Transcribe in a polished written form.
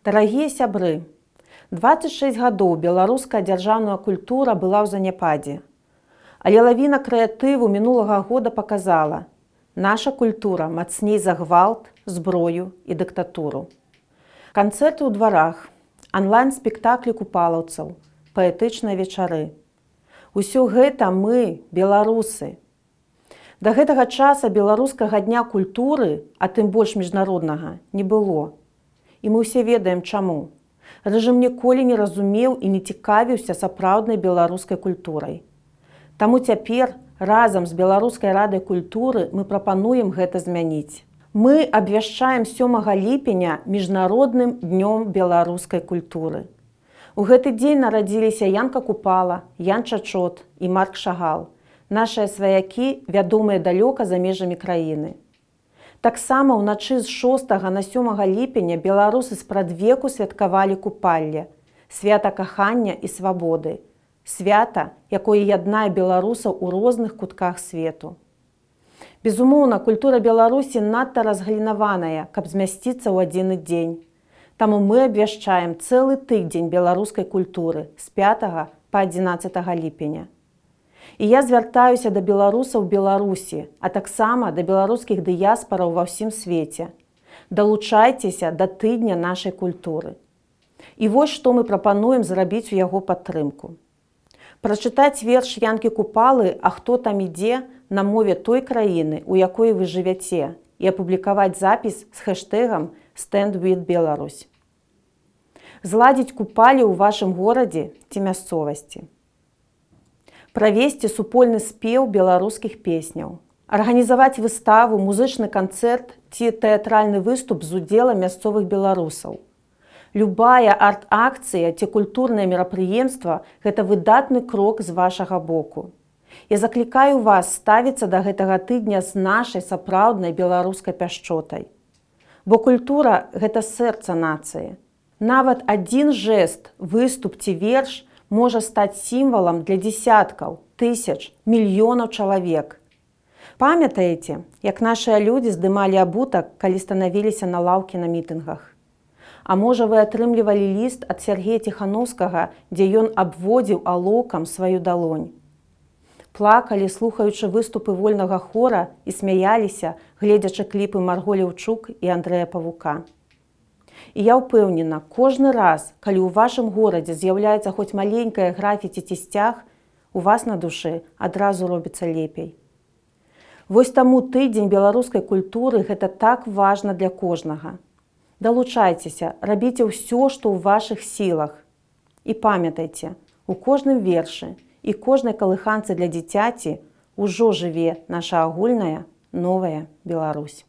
Дарагія сябры, 26 гадоў беларуская дзяржаўная культура была ў заняпадзе. Але лавіна крэатыву мінулага года паказала, наша культура мацней за гвалт, зброю і дыктатуру. Канцэрты ў дварах, онлайн-спектаклі купалаўцаў, паэтычныя вечары. Усё гэта мы, беларусы. Да гэтага часа беларускага дня культуры, а тым больш міжнароднага, не было. І мы ўсе ведаем чаму. Рэжым ніколі не разумеў і не цікавіўся сапраўднай беларускай культурай. Таму цяпер разам з Беларускай радай культуры мы прапануем гэта змяніць. Мы абвяшчаем 7 ліпеня міжнародным днём беларускай культуры. У гэты дзень нарадзіліся Янка Купала, Ян Чачот і Марк Шагал, нашыя сваякі, вядомыя далёка за межамі краіны. Таксама ўначы з 6 на 7 ліпеня беларусы спрадвеку святкавалі купалле, свята кахання і свабоды, свята, якое яднае беларусаў у розных кутках свету. Безумоўна, культура Беларусі надта разгалінаваная, каб змясціцца ў адзіны дзень. Таму мы абвяшчаем цэлы тыдзень беларускай культуры з 5 па 11 ліпеня. І я звяртаюся да беларусаў Беларусі, а таксама да беларускіх дыяспараў ва ўсім свеце. Далучайцеся да тыдня нашай культуры. І вось што мы прапануем зрабіць у яго падтрымку. Прачытаць верш Янкі Купалы «А хто там ідзе» на мове той краіны, у якой вы жывяце, і апублікаваць запіс з хэштэгам «Stand with Belarus». Зладзіць купалі ў вашым горадзе ці мясцовасці. Правесці супольны спеў беларускіх песняў. Арганізаваць выставу, музычны канцэрт ці тэатральны выступ з удзелам мясцовых беларусаў. Любая арт-акцыя ці культурнае мерапрыемства – гэта выдатны крок з вашага боку. Я заклікаю вас ставіцца да гэтага тыдня з нашай сапраўднай беларускай пяшчотай. Бо культура – гэта сэрца нацыі. Нават адзін жэст, выступ ці верш можа стаць сімвалам для дзесяткаў, тысяч, мільёнаў чалавек. Памятаеце, як нашыя людзі здымалі абутак, калі станавіліся на лаўкі на мітынгах? А можа, вы атрымлівалі ліст ад Сергея Ціханаўскага, дзе ён абводзіў алокам сваю далонь? Плакалі, слухаючы выступы вольнага хора і смяяліся, гледзячы кліпы Марго Леўчук і Андрэя Павука. І я ўпэўнена, кожны раз, калі ў вашым горадзе з'яўляецца хоць маленькае графіці ці сцяг, у вас на душы адразу робіцца лепей. Вось таму тыдзень беларускай культуры – гэта так важна для кожнага. Далучайцеся, рабіце ўсё, што ў вашых сілах. І памятайце, у кожным вершы і кожнай калыханцы для дзіцяці ўжо жыве наша агульная новая Беларусь.